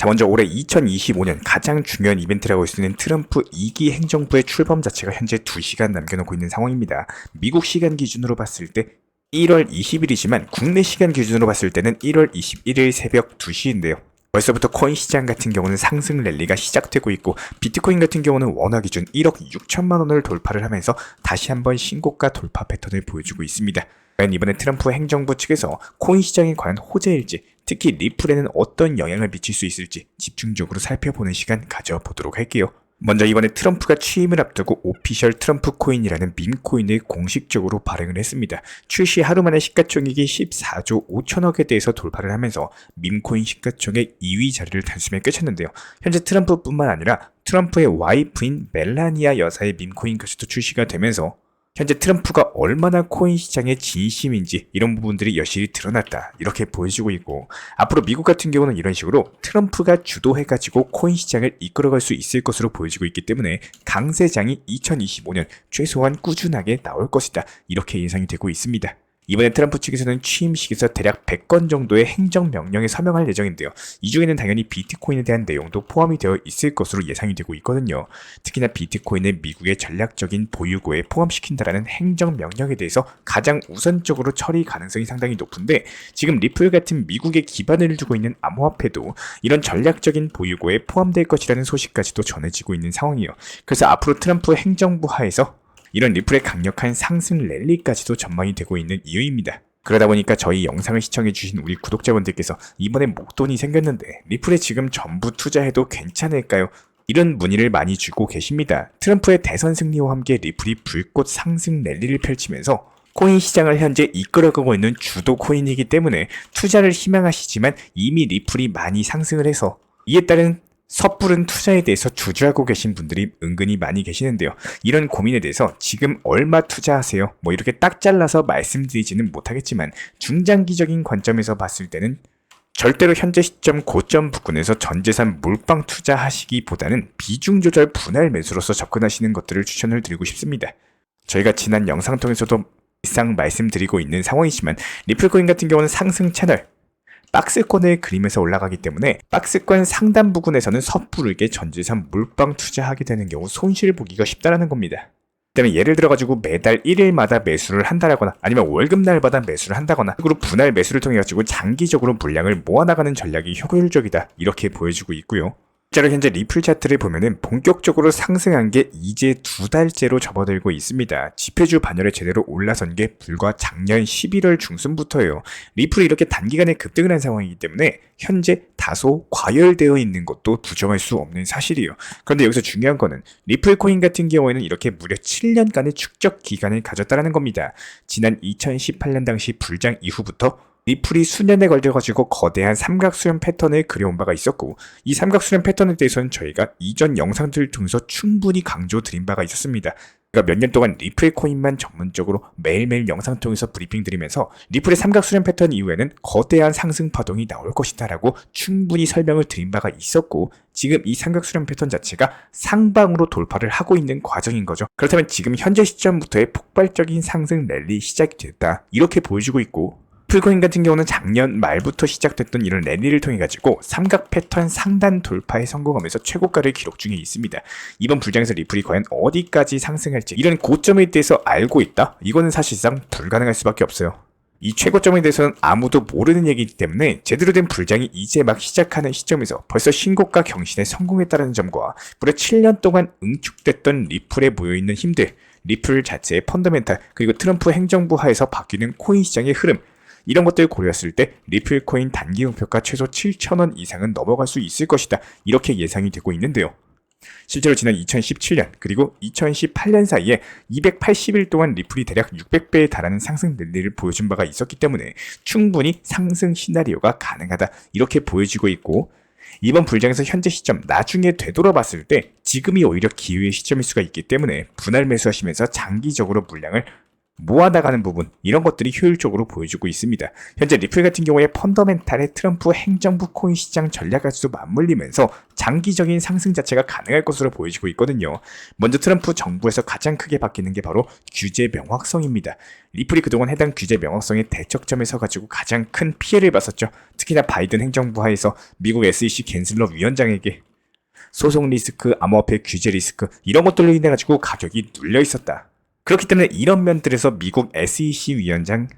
자, 먼저 올해 2025년 가장 중요한 이벤트라고 할 수 있는 트럼프 2기 행정부의 출범 자체가 현재 2시간 남겨놓고 있는 상황입니다. 미국 시간 기준으로 봤을 때 1월 20일이지만 국내 시간 기준으로 봤을 때는 1월 21일 새벽 2시인데요. 벌써부터 코인 시장 같은 경우는 상승 랠리가 시작되고 있고 비트코인 같은 경우는 원화 기준 1억 6천만 원을 돌파를 하면서 다시 한번 신고가 돌파 패턴을 보여주고 있습니다. 과연 이번에 트럼프 행정부 측에서 코인 시장이 과연 호재일지, 특히 리플에는 어떤 영향을 미칠 수 있을지 집중적으로 살펴보는 시간 가져보도록 할게요. 먼저 이번에 트럼프가 취임을 앞두고 오피셜 트럼프 코인이라는 밈코인을 공식적으로 발행을 했습니다. 출시 하루 만에 시가총액이 14조 5천억에 대해서 돌파를 하면서 밈코인 시가총액 2위 자리를 단숨에 꿰쳤는데요. 현재 트럼프뿐만 아니라 트럼프의 와이프인 멜라니아 여사의 밈코인까지도 출시가 되면서 현재 트럼프가 얼마나 코인 시장의 진심인지 이런 부분들이 여실히 드러났다 이렇게 보여지고 있고, 앞으로 미국 같은 경우는 이런 식으로 트럼프가 주도해가지고 코인 시장을 이끌어갈 수 있을 것으로 보여지고 있기 때문에 강세장이 2025년 최소한 꾸준하게 나올 것이다 이렇게 예상이 되고 있습니다. 이번에 트럼프 측에서는 취임식에서 대략 100건 정도의 행정명령에 서명할 예정인데요. 이 중에는 당연히 비트코인에 대한 내용도 포함이 되어 있을 것으로 예상이 되고 있거든요. 특히나 비트코인을 미국의 전략적인 보유고에 포함시킨다라는 행정명령에 대해서 가장 우선적으로 처리 가능성이 상당히 높은데, 지금 리플 같은 미국에 기반을 두고 있는 암호화폐도 이런 전략적인 보유고에 포함될 것이라는 소식까지도 전해지고 있는 상황이에요. 그래서 앞으로 트럼프 행정부 하에서 이런 리플의 강력한 상승 랠리까지도 전망이 되고 있는 이유입니다. 그러다 보니까 저희 영상을 시청해주신 우리 구독자분들께서 이번에 목돈이 생겼는데 리플에 지금 전부 투자해도 괜찮을까요? 이런 문의를 많이 주고 계십니다. 트럼프의 대선 승리와 함께 리플이 불꽃 상승 랠리를 펼치면서 코인 시장을 현재 이끌어가고 있는 주도 코인이기 때문에 투자를 희망하시지만 이미 리플이 많이 상승을 해서 이에 따른 섣부른 투자에 대해서 주저하고 계신 분들이 은근히 많이 계시는데요. 이런 고민에 대해서 지금 얼마 투자하세요? 이렇게 딱 잘라서 말씀드리지는 못하겠지만 중장기적인 관점에서 봤을 때는 절대로 현재 시점 고점 부근에서 전재산 몰빵 투자하시기보다는 비중 조절 분할 매수로서 접근하시는 것들을 추천을 드리고 싶습니다. 저희가 지난 영상 통해서도 일상 말씀드리고 있는 상황이지만 리플코인 같은 경우는 상승 채널 박스권을 그리면서 올라가기 때문에 박스권 상단 부근에서는 섣부르게 전재산 몰빵 투자하게 되는 경우 손실 보기가 쉽다라는 겁니다. 그다음에 예를 들어가지고 매달 1일마다 매수를 한다거나 아니면 월급날마다 매수를 한다거나 식으로 분할 매수를 통해 가지고 장기적으로 물량을 모아나가는 전략이 효율적이다 이렇게 보여지고 있고요. 실제로 현재 리플 차트를 보면은 본격적으로 상승한 게 이제 2달째로 접어들고 있습니다. 지표주 반열에 제대로 올라선 게 불과 작년 11월 중순부터예요. 리플이 이렇게 단기간에 급등을 한 상황이기 때문에 현재 다소 과열되어 있는 것도 부정할 수 없는 사실이에요. 그런데 여기서 중요한 거는 리플 코인 같은 경우에는 이렇게 무려 7년간의 축적 기간을 가졌다는 겁니다. 지난 2018년 당시 불장 이후부터 리플이 수년에 걸려가지고 거대한 삼각수렴 패턴을 그려온 바가 있었고, 이 삼각수렴 패턴에 대해서는 저희가 이전 영상들을 통해서 충분히 강조드린 바가 있었습니다. 그러니까 몇 년 동안 리플 코인만 전문적으로 매일매일 영상 통해서 브리핑 드리면서 리플의 삼각수렴 패턴 이후에는 거대한 상승 파동이 나올 것이다 라고 충분히 설명을 드린 바가 있었고, 지금 이 삼각수렴 패턴 자체가 상방으로 돌파를 하고 있는 과정인 거죠. 그렇다면 지금 현재 시점부터의 폭발적인 상승 랠리 시작이 됐다 이렇게 보여주고 있고, 리플코인 같은 경우는 작년 말부터 시작됐던 이런 랠리를 통해 가지고 삼각 패턴 상단 돌파에 성공하면서 최고가를 기록 중에 있습니다. 이번 불장에서 리플이 과연 어디까지 상승할지 이런 고점에 대해서 알고 있다? 이거는 사실상 불가능할 수밖에 없어요. 이 최고점에 대해서는 아무도 모르는 얘기이기 때문에 제대로 된 불장이 이제 막 시작하는 시점에서 벌써 신고가 경신에 성공했다는 점과 무려 7년 동안 응축됐던 리플에 모여있는 힘들, 리플 자체의 펀더멘탈, 그리고 트럼프 행정부 하에서 바뀌는 코인 시장의 흐름, 이런 것들을 고려했을 때 리플 코인 단기 목표가 최소 7,000원 이상은 넘어갈 수 있을 것이다 이렇게 예상이 되고 있는데요. 실제로 지난 2017년 그리고 2018년 사이에 280일 동안 리플이 대략 600배에 달하는 상승 랠리를 보여준 바가 있었기 때문에 충분히 상승 시나리오가 가능하다 이렇게 보여지고 있고, 이번 불장에서 현재 시점 나중에 되돌아봤을 때 지금이 오히려 기회의 시점일 수가 있기 때문에 분할 매수하시면서 장기적으로 물량을 모아나가는 부분, 이런 것들이 효율적으로 보여주고 있습니다. 현재 리플 같은 경우에 펀더멘탈의 트럼프 행정부 코인 시장 전략과도 맞물리면서 장기적인 상승 자체가 가능할 것으로 보여지고 있거든요. 먼저 트럼프 정부에서 가장 크게 바뀌는 게 바로 규제 명확성입니다. 리플이 그동안 해당 규제 명확성의 대척점에 서가지고 가장 큰 피해를 봤었죠. 특히나 바이든 행정부 하에서 미국 SEC 갠슬러 위원장에게 소송 리스크, 암호화폐 규제 리스크 이런 것들로 인해 가지고 가격이 눌려 있었다. 그렇기 때문에 이런 면들에서 미국 SEC 위원장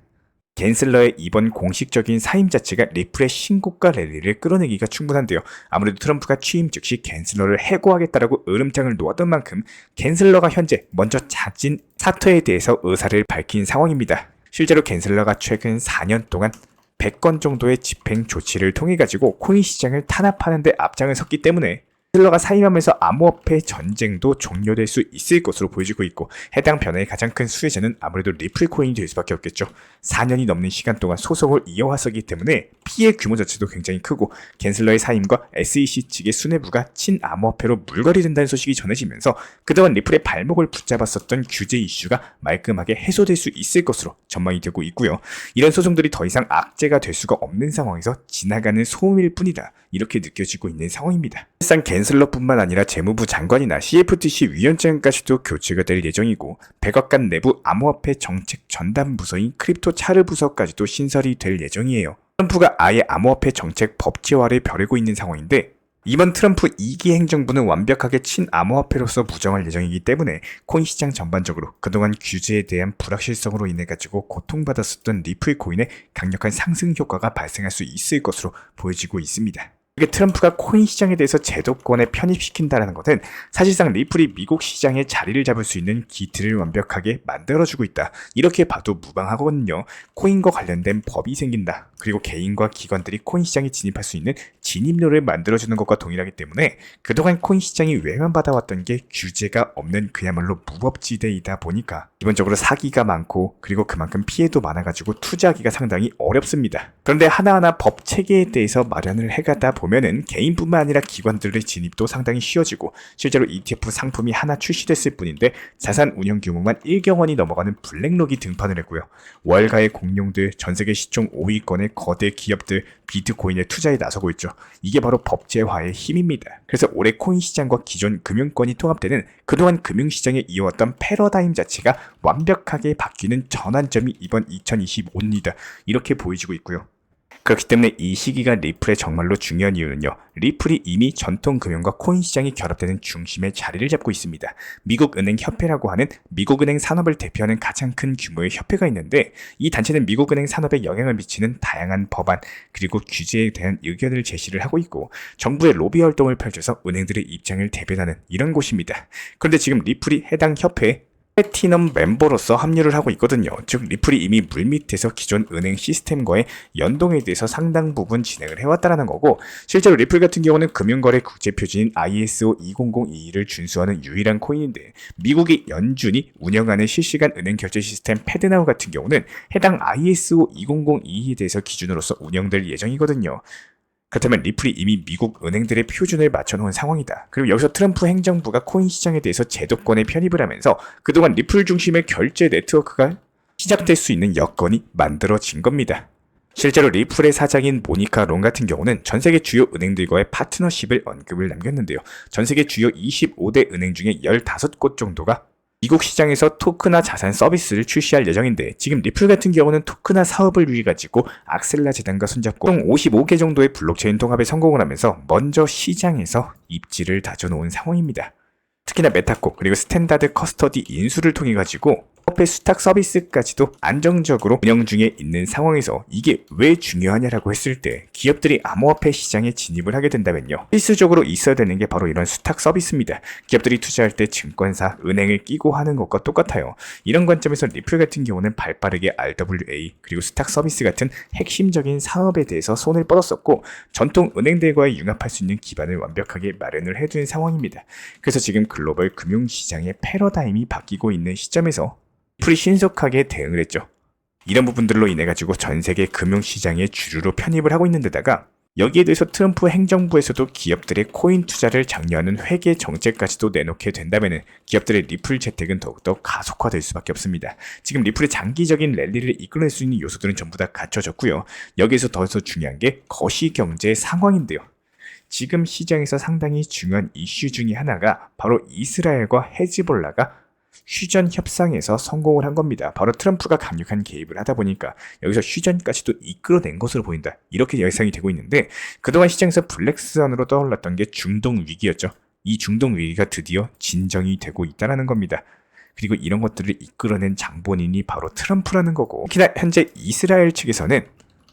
갠슬러의 이번 공식적인 사임 자체가 리플의 신고가 랠리를 끌어내기가 충분한데요. 아무래도 트럼프가 취임 즉시 갠슬러를 해고하겠다라고 으름장을 놓았던 만큼 갠슬러가 현재 먼저 자진 사퇴에 대해서 의사를 밝힌 상황입니다. 실제로 갠슬러가 최근 4년 동안 100건 정도의 집행 조치를 통해 가지고 코인 시장을 탄압하는 데 앞장을 섰기 때문에 갠슬러가 사임하면서 암호화폐 전쟁도 종료될 수 있을 것으로 보여지고 있고, 해당 변화의 가장 큰 수혜자는 아무래도 리플 코인이 될 수밖에 없겠죠. 4년이 넘는 시간 동안 소송을 이어왔었기 때문에 피해 규모 자체도 굉장히 크고, 갠슬러의 사임과 SEC 측의 수뇌부가 친암호화폐로 물갈이 된다는 소식이 전해지면서 그동안 리플의 발목을 붙잡았었던 규제 이슈가 말끔하게 해소될 수 있을 것으로 전망이 되고 있고요. 이런 소송들이 더 이상 악재가 될 수가 없는 상황에서 지나가는 소음일 뿐이다, 이렇게 느껴지고 있는 상황입니다. 사실상 갠슬러뿐만 아니라 재무부 장관이나 CFTC 위원장까지도 교체가 될 예정이고, 백악관 내부 암호화폐 정책 전담 부서인 크립토 차르 부서까지도 신설이 될 예정이에요. 트럼프가 아예 암호화폐 정책 법제화를 벼르고 있는 상황인데, 이번 트럼프 2기 행정부는 완벽하게 친암호화폐로서 무정할 예정이기 때문에 코인 시장 전반적으로 그동안 규제에 대한 불확실성으로 인해 가지고 고통받았었던 리플 코인에 강력한 상승 효과가 발생할 수 있을 것으로 보여지고 있습니다. 이게 트럼프가 코인 시장에 대해서 제도권에 편입시킨다는 것은 사실상 리플이 미국 시장에 자리를 잡을 수 있는 기틀을 완벽하게 만들어주고 있다, 이렇게 봐도 무방하거든요. 코인과 관련된 법이 생긴다, 그리고 개인과 기관들이 코인 시장에 진입할 수 있는 진입로를 만들어주는 것과 동일하기 때문에 그동안 코인 시장이 외면받아왔던 게 규제가 없는 그야말로 무법지대이다 보니까 기본적으로 사기가 많고, 그리고 그만큼 피해도 많아가지고 투자하기가 상당히 어렵습니다. 그런데 하나하나 법 체계에 대해서 마련을 해가다 보면은 개인뿐만 아니라 기관들의 진입도 상당히 쉬워지고, 실제로 ETF 상품이 하나 출시됐을 뿐인데 자산 운용 규모만 1경 원이 넘어가는 블랙록이 등판을 했고요. 월가의 공룡들, 전세계 시총 5위권의 거대 기업들 비트코인에 투자에 나서고 있죠. 이게 바로 법제화의 힘입니다. 그래서 올해 코인 시장과 기존 금융권이 통합되는 그동안 금융시장에 이어왔던 패러다임 자체가 완벽하게 바뀌는 전환점이 이번 2025년이다, 이렇게 보여지고 있고요. 그렇기 때문에 이 시기가 리플의 정말로 중요한 이유는요, 리플이 이미 전통 금융과 코인 시장이 결합되는 중심에 자리를 잡고 있습니다. 미국은행협회라고 하는 미국은행 산업을 대표하는 가장 큰 규모의 협회가 있는데, 이 단체는 미국은행 산업에 영향을 미치는 다양한 법안 그리고 규제에 대한 의견을 제시를 하고 있고, 정부의 로비 활동을 펼쳐서 은행들의 입장을 대변하는 이런 곳입니다. 그런데 지금 리플이 해당 협회에 플래티넘 멤버로서 합류를 하고 있거든요. 즉 리플이 이미 물밑에서 기존 은행 시스템과의 연동에 대해서 상당 부분 진행을 해왔다는 거고, 실제로 리플 같은 경우는 금융거래 국제표준인 ISO 20022를 준수하는 유일한 코인인데, 미국의 연준이 운영하는 실시간 은행 결제 시스템 패드나우 같은 경우는 해당 ISO 2022에 대해서 기준으로서 운영될 예정이거든요. 그렇다면 리플이 이미 미국 은행들의 표준을 맞춰놓은 상황이다. 그리고 여기서 트럼프 행정부가 코인 시장에 대해서 제도권에 편입을 하면서 그동안 리플 중심의 결제 네트워크가 시작될 수 있는 여건이 만들어진 겁니다. 실제로 리플의 사장인 모니카 롱 같은 경우는 전세계 주요 은행들과의 파트너십을 언급을 남겼는데요. 전세계 주요 25대 은행 중에 15곳 정도가 미국 시장에서 토크나 자산 서비스를 출시할 예정인데, 지금 리플 같은 경우는 토크나 사업을 위해 가지고 악셀라 재단과 손잡고 총 55개 정도의 블록체인 통합에 성공을 하면서 먼저 시장에서 입지를 다져놓은 상황입니다. 특히나 메타코 그리고 스탠다드 커스터디 인수를 통해 가지고 화폐 수탁 서비스까지도 안정적으로 운영 중에 있는 상황에서 이게 왜 중요하냐라고 했을 때, 기업들이 암호화폐 시장에 진입을 하게 된다면요, 필수적으로 있어야 되는 게 바로 이런 수탁 서비스입니다. 기업들이 투자할 때 증권사, 은행을 끼고 하는 것과 똑같아요. 이런 관점에서 리플 같은 경우는 발빠르게 RWA 그리고 수탁 서비스 같은 핵심적인 사업에 대해서 손을 뻗었었고, 전통 은행들과의 융합할 수 있는 기반을 완벽하게 마련을 해둔 상황입니다. 그래서 지금 글로벌 금융시장의 패러다임이 바뀌고 있는 시점에서 리플이 신속하게 대응을 했죠. 이런 부분들로 인해 가지고 전 세계 금융시장의 주류로 편입을 하고 있는 데다가 여기에 대해서 트럼프 행정부에서도 기업들의 코인 투자를 장려하는 회계 정책까지도 내놓게 된다면 기업들의 리플 재택은 더욱더 가속화될 수밖에 없습니다. 지금 리플의 장기적인 랠리를 이끌어낼 수 있는 요소들은 전부 다 갖춰졌고요. 여기에서 더 중요한 게 거시경제 상황인데요. 지금 시장에서 상당히 중요한 이슈 중에 하나가 바로 이스라엘과 헤즈볼라가 휴전 협상에서 성공을 한 겁니다. 바로 트럼프가 강력한 개입을 하다 보니까 여기서 휴전까지도 이끌어낸 것으로 보인다. 이렇게 예상이 되고 있는데 그동안 시장에서 블랙스완으로 떠올랐던 게 중동 위기였죠. 이 중동 위기가 드디어 진정이 되고 있다는 겁니다. 그리고 이런 것들을 이끌어낸 장본인이 바로 트럼프라는 거고, 특히나 현재 이스라엘 측에서는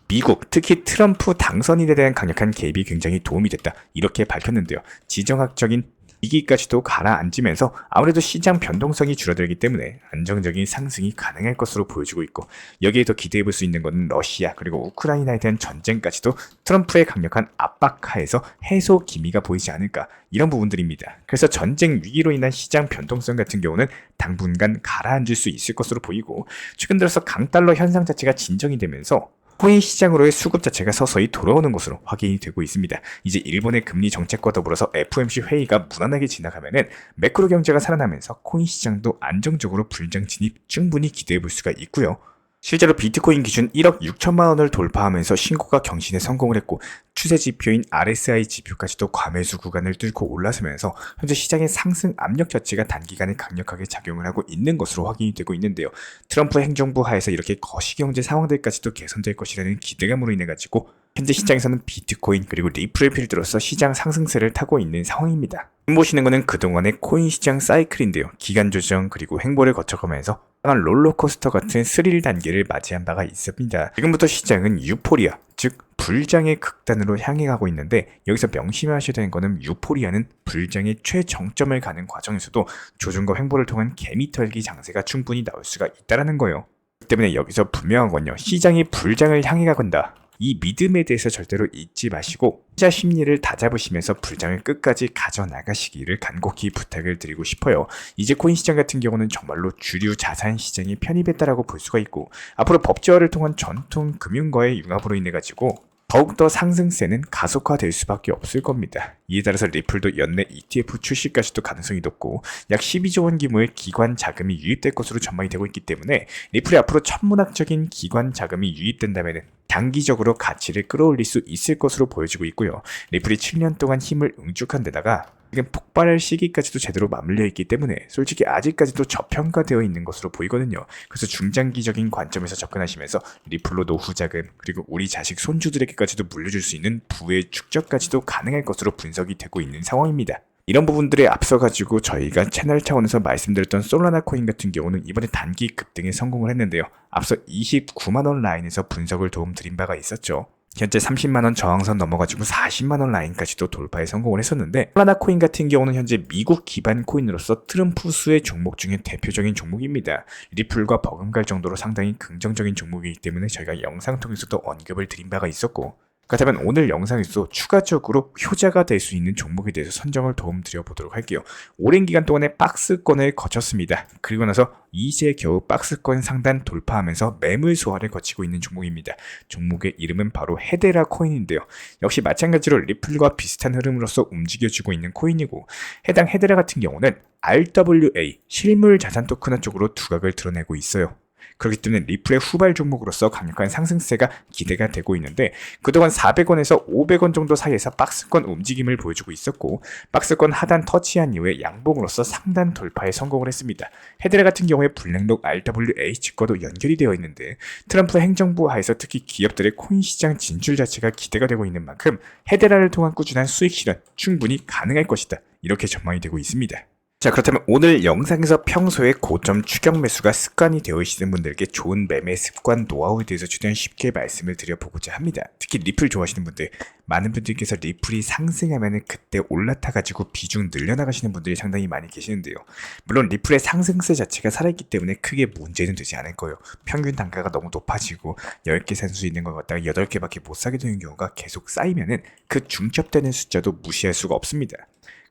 미국, 특히 트럼프 당선인에 대한 강력한 개입이 굉장히 도움이 됐다. 이렇게 밝혔는데요. 지정학적인 위기까지도 가라앉으면서 아무래도 시장 변동성이 줄어들기 때문에 안정적인 상승이 가능할 것으로 보여지고 있고, 여기에 더 기대해볼 수 있는 것은 러시아 그리고 우크라이나에 대한 전쟁까지도 트럼프의 강력한 압박하에서 해소 기미가 보이지 않을까, 이런 부분들입니다. 그래서 전쟁 위기로 인한 시장 변동성 같은 경우는 당분간 가라앉을 수 있을 것으로 보이고, 최근 들어서 강달러 현상 자체가 진정이 되면서 코인 시장으로의 수급 자체가 서서히 돌아오는 것으로 확인이 되고 있습니다. 이제 일본의 금리 정책과 더불어서 FOMC 회의가 무난하게 지나가면은 매크로 경제가 살아나면서 코인 시장도 안정적으로 불장 진입 충분히 기대해 볼 수가 있고요. 실제로 비트코인 기준 1억 6천만 원을 돌파하면서 신고가 경신에 성공을 했고, 추세 지표인 RSI 지표까지도 과매수 구간을 뚫고 올라서면서 현재 시장의 상승 압력 자체가 단기간에 강력하게 작용을 하고 있는 것으로 확인이 되고 있는데요. 트럼프 행정부 하에서 이렇게 거시경제 상황들까지도 개선될 것이라는 기대감으로 인해 가지고 현재 시장에서는 비트코인 그리고 리플을 필두로서 시장 상승세를 타고 있는 상황입니다. 보시는 것은 그동안의 코인 시장 사이클인데요. 기간 조정 그리고 횡보를 거쳐가면서 강한 롤러코스터 같은 스릴 단계를 맞이한 바가 있습니다. 지금부터 시장은 유포리아, 즉 불장의 극단으로 향해 가고 있는데, 여기서 명심하셔야 되는 것은 유포리아는 불장의 최정점을 가는 과정에서도 조정과 횡보를 통한 개미털기 장세가 충분히 나올 수가 있다는 거예요. 그렇기 때문에 여기서 분명한 건요, 시장이 불장을 향해 가건다. 이 믿음에 대해서 절대로 잊지 마시고 투자 심리를 다잡으시면서 불장을 끝까지 가져나가시기를 간곡히 부탁을 드리고 싶어요. 이제 코인 시장 같은 경우는 정말로 주류 자산 시장에 편입했다라고 볼 수가 있고, 앞으로 법제화를 통한 전통 금융과의 융합으로 인해 가지고 더욱더 상승세는 가속화될 수밖에 없을 겁니다. 이에 따라서 리플도 연내 ETF 출시까지도 가능성이 높고 약 12조 원 규모의 기관 자금이 유입될 것으로 전망이 되고 있기 때문에 리플이 앞으로 천문학적인 기관 자금이 유입된다면 단기적으로 가치를 끌어올릴 수 있을 것으로 보여지고 있고요. 리플이 7년 동안 힘을 응축한 데다가 지금 폭발할 시기까지도 제대로 맞물려 있기 때문에 솔직히 아직까지도 저평가되어 있는 것으로 보이거든요. 그래서 중장기적인 관점에서 접근하시면서 리플로 노후 자금 그리고 우리 자식 손주들에게까지도 물려줄 수 있는 부의 축적까지도 가능할 것으로 분석이 되고 있는 상황입니다. 이런 부분들에 앞서가지고 저희가 채널 차원에서 말씀드렸던 솔라나 코인 같은 경우는 이번에 단기 급등에 성공을 했는데요. 앞서 29만원 라인에서 분석을 도움드린 바가 있었죠. 현재 30만원 저항선 넘어가지고 40만원 라인까지도 돌파에 성공을 했었는데, 솔라나 코인 같은 경우는 현재 미국 기반 코인으로서 트럼프 수의 종목 중에 대표적인 종목입니다. 리플과 버금갈 정도로 상당히 긍정적인 종목이기 때문에 저희가 영상 통해서도 언급을 드린 바가 있었고, 그렇다면 오늘 영상에서 추가적으로 효자가 될 수 있는 종목에 대해서 선정을 도움드려 보도록 할게요. 오랜 기간 동안에 박스권을 거쳤습니다. 그리고 나서 이제 겨우 박스권 상단 돌파하면서 매물 소화를 거치고 있는 종목입니다. 종목의 이름은 바로 헤데라 코인인데요. 역시 마찬가지로 리플과 비슷한 흐름으로서 움직여주고 있는 코인이고, 해당 헤데라 같은 경우는 RWA, 실물 자산 토큰화 쪽으로 두각을 드러내고 있어요. 그렇기 때문에 리플의 후발 종목으로서 강력한 상승세가 기대가 되고 있는데, 그동안 400원에서 500원 정도 사이에서 박스권 움직임을 보여주고 있었고, 박스권 하단 터치한 이후에 양봉으로서 상단 돌파에 성공을 했습니다. 헤드레 같은 경우에 블랙록 RWH과도 연결이 되어 있는데, 트럼프 행정부 하에서 특히 기업들의 코인 시장 진출 자체가 기대가 되고 있는 만큼 헤드라를 통한 꾸준한 수익 실현 충분히 가능할 것이다. 이렇게 전망이 되고 있습니다. 자, 그렇다면 오늘 영상에서 평소에 고점 추격 매수가 습관이 되어 있는 분들께 좋은 매매 습관 노하우에 대해서 최대한 쉽게 말씀을 드려보고자 합니다. 특히 리플 좋아하시는 분들, 많은 분들께서 리플이 상승하면 그때 올라타가지고 비중 늘려나가시는 분들이 상당히 많이 계시는데요. 물론 리플의 상승세 자체가 살아있기 때문에 크게 문제는 되지 않을 거예요. 평균 단가가 너무 높아지고 10개 살 수 있는 것 같다가 8개밖에 못 사게 되는 경우가 계속 쌓이면은 그 중첩되는 숫자도 무시할 수가 없습니다.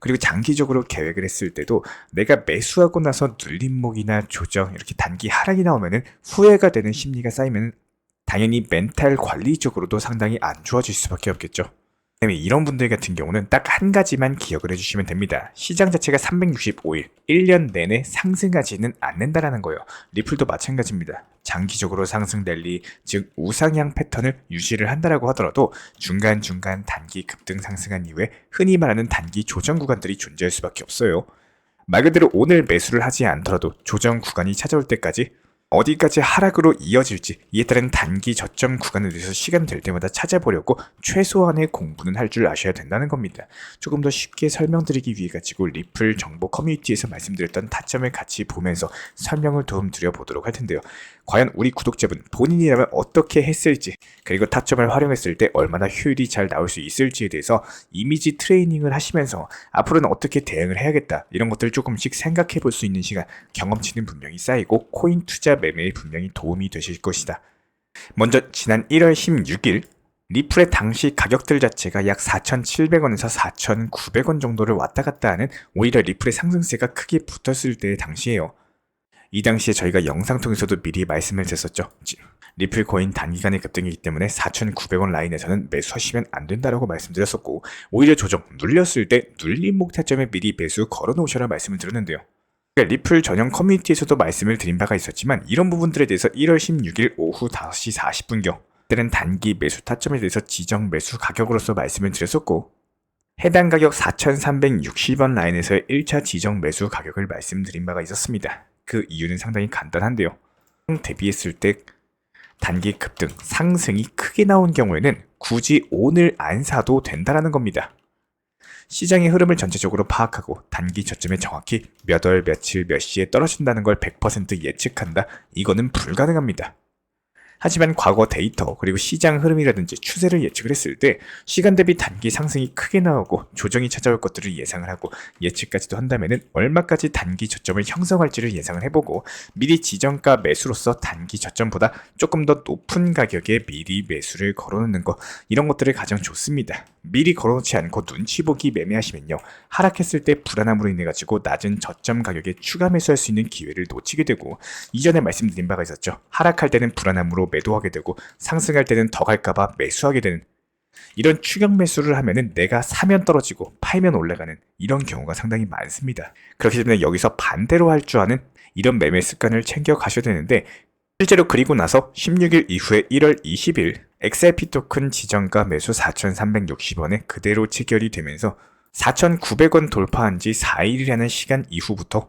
그리고 장기적으로 계획을 했을 때도 내가 매수하고 나서 눌림목이나 조정, 이렇게 단기 하락이 나오면은 후회가 되는 심리가 쌓이면 당연히 멘탈 관리적으로도 상당히 안 좋아질 수밖에 없겠죠. 그다음에 이런 분들 같은 경우는 딱 한 가지만 기억을 해주시면 됩니다. 시장 자체가 365일, 1년 내내 상승하지는 않는다라는 거예요. 리플도 마찬가지입니다. 장기적으로 상승 랠리, 즉 우상향 패턴을 유지를 한다라고 하더라도 중간중간 단기 급등 상승한 이후에 흔히 말하는 단기 조정 구간들이 존재할 수밖에 없어요. 말 그대로 오늘 매수를 하지 않더라도 조정 구간이 찾아올 때까지 어디까지 하락으로 이어질지 이에 따른 단기 저점 구간에 대해서 시간 될 때마다 찾아보려고 최소한의 공부는 할 줄 아셔야 된다는 겁니다. 조금 더 쉽게 설명드리기 위해 가지고 리플 정보 커뮤니티에서 말씀드렸던 타점을 같이 보면서 설명을 도움 드려보도록 할 텐데요. 과연 우리 구독자분 본인이라면 어떻게 했을지, 그리고 타점을 활용했을 때 얼마나 효율이 잘 나올 수 있을지에 대해서 이미지 트레이닝을 하시면서 앞으로는 어떻게 대응을 해야겠다, 이런 것들을 조금씩 생각해 볼 수 있는 시간, 경험치는 분명히 쌓이고 코인 투자 매매에 분명히 도움이 되실 것이다. 먼저 지난 1월 16일 리플의 당시 가격들 자체가 약 4,700원에서 4,900원 정도를 왔다 갔다 하는, 오히려 리플의 상승세가 크게 붙었을 때의 당시예요. 이 당시에 저희가 영상 통해서도 미리 말씀을 드렸었죠. 리플 코인 단기간의 급등이기 때문에 4,900원 라인에서는 매수하시면 안 된다라고 말씀드렸었고, 오히려 조정 눌렸을 때 눌림 목타점에 미리 매수 걸어 놓으셔라 말씀을 드렸는데요. 리플 전용 커뮤니티에서도 말씀을 드린 바가 있었지만, 이런 부분들에 대해서 1월 16일 오후 5시 40분경 때는 단기 매수 타점에 대해서 지정 매수 가격으로서 말씀을 드렸었고, 해당 가격 4,360원 라인에서의 1차 지정 매수 가격을 말씀드린 바가 있었습니다. 그 이유는 상당히 간단한데요. 대비했을 때 단기 급등, 상승이 크게 나온 경우에는 굳이 오늘 안 사도 된다라는 겁니다. 시장의 흐름을 전체적으로 파악하고 단기 저점에 정확히 몇 월, 며칠, 몇 시에 떨어진다는 걸 100% 예측한다? 이거는 불가능합니다. 하지만 과거 데이터, 그리고 시장 흐름이라든지 추세를 예측을 했을 때 시간 대비 단기 상승이 크게 나오고 조정이 찾아올 것들을 예상을 하고 예측까지도 한다면 얼마까지 단기 저점을 형성할지를 예상을 해보고 미리 지정가 매수로서 단기 저점보다 조금 더 높은 가격에 미리 매수를 걸어놓는 것, 이런 것들을 가장 좋습니다. 미리 걸어놓지 않고 눈치 보기 매매하시면요, 하락했을 때 불안함으로 인해 가지고 낮은 저점 가격에 추가 매수할 수 있는 기회를 놓치게 되고, 이전에 말씀드린 바가 있었죠. 하락할 때는 불안함으로 매도하게 되고 상승할 때는 더 갈까봐 매수하게 되는, 이런 추격 매수를 하면은 내가 사면 떨어지고 팔면 올라가는 이런 경우가 상당히 많습니다. 그렇기 때문에 여기서 반대로 할 줄 아는 이런 매매 습관을 챙겨 가셔야 되는데, 실제로 그리고 나서 16일 이후에 1월 20일 XRP 토큰 지정가 매수 4,360원에 그대로 체결이 되면서 4,900원 돌파한 지 4일이라는 시간 이후부터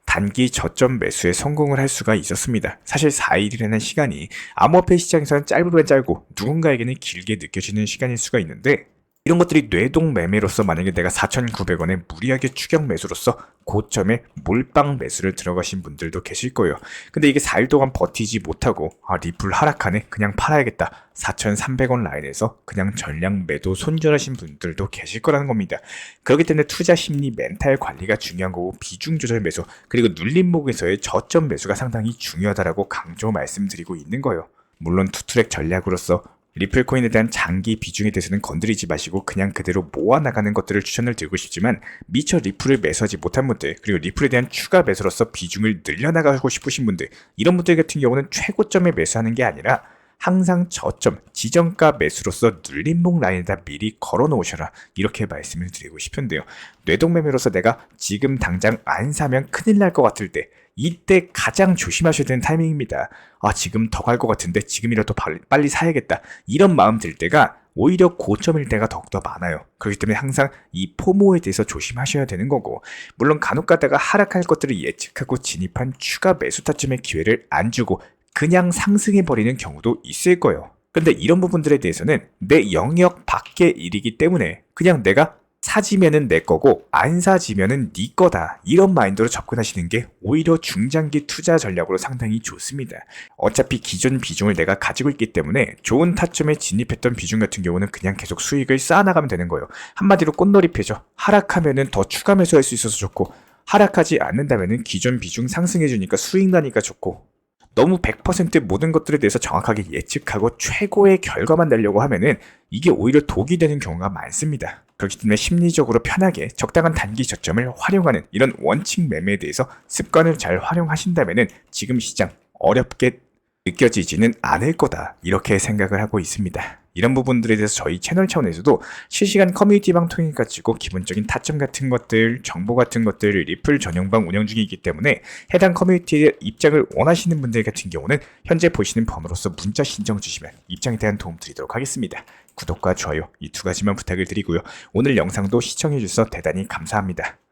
단기 저점 매수에 성공을 할 수가 있었습니다. 사실 4일이라는 시간이 암호화폐 시장에서는 짧으면 짧고 누군가에게는 길게 느껴지는 시간일 수가 있는데, 이런 것들이 뇌동 매매로서 만약에 내가 4,900원에 무리하게 추격 매수로서 고점에 몰빵 매수를 들어가신 분들도 계실 거예요. 근데 이게 4일 동안 버티지 못하고 리플 하락하네, 그냥 팔아야겠다, 4,300원 라인에서 그냥 전량 매도 손절하신 분들도 계실 거라는 겁니다. 그렇기 때문에 투자 심리 멘탈 관리가 중요한 거고, 비중 조절 매수 그리고 눌림목에서의 저점 매수가 상당히 중요하다라고 강조 말씀드리고 있는 거예요. 물론 투트랙 전략으로서 리플 코인에 대한 장기 비중에 대해서는 건드리지 마시고 그냥 그대로 모아나가는 것들을 추천을 드리고 싶지만, 미처 리플을 매수하지 못한 분들, 그리고 리플에 대한 추가 매수로서 비중을 늘려나가고 싶으신 분들, 이런 분들 같은 경우는 최고점에 매수하는 게 아니라 항상 저점, 지정가 매수로서 눌림목 라인에다 미리 걸어 놓으셔라, 이렇게 말씀을 드리고 싶은데요. 뇌동매매로서 내가 지금 당장 안 사면 큰일 날 것 같을 때, 이때 가장 조심하셔야 되는 타이밍입니다. 지금 더 갈 것 같은데 지금이라도 빨리 사야겠다, 이런 마음 들 때가 오히려 고점일 때가 더욱더 많아요. 그렇기 때문에 항상 이 포모에 대해서 조심하셔야 되는 거고, 물론 간혹 가다가 하락할 것들을 예측하고 진입한 추가 매수 타점의 기회를 안 주고 그냥 상승해버리는 경우도 있을 거예요. 근데 이런 부분들에 대해서는 내 영역 밖의 일이기 때문에 그냥 내가 사지면은 내 거고 안 사지면은 네 거다, 이런 마인드로 접근하시는 게 오히려 중장기 투자 전략으로 상당히 좋습니다. 어차피 기존 비중을 내가 가지고 있기 때문에 좋은 타점에 진입했던 비중 같은 경우는 그냥 계속 수익을 쌓아나가면 되는 거예요. 한마디로 꽃놀이패죠. 하락하면은 더 추가 매수할 수 있어서 좋고, 하락하지 않는다면은 기존 비중 상승해주니까 수익 나니까 좋고, 너무 100% 모든 것들에 대해서 정확하게 예측하고 최고의 결과만 내려고 하면은 이게 오히려 독이 되는 경우가 많습니다. 그렇기 때문에 심리적으로 편하게 적당한 단기 저점을 활용하는 이런 원칙 매매에 대해서 습관을 잘 활용하신다면은 지금 시장 어렵게 느껴지지는 않을 거다, 이렇게 생각을 하고 있습니다. 이런 부분들에 대해서 저희 채널 차원에서도 실시간 커뮤니티방 통해가지고 기본적인 타점 같은 것들, 정보 같은 것들 리플 전용방 운영 중이기 때문에 해당 커뮤니티의 입장을 원하시는 분들 같은 경우는 현재 보시는 번호로서 문자 신청 주시면 입장에 대한 도움 드리도록 하겠습니다. 구독과 좋아요 이 두 가지만 부탁을 드리고요. 오늘 영상도 시청해주셔서 대단히 감사합니다.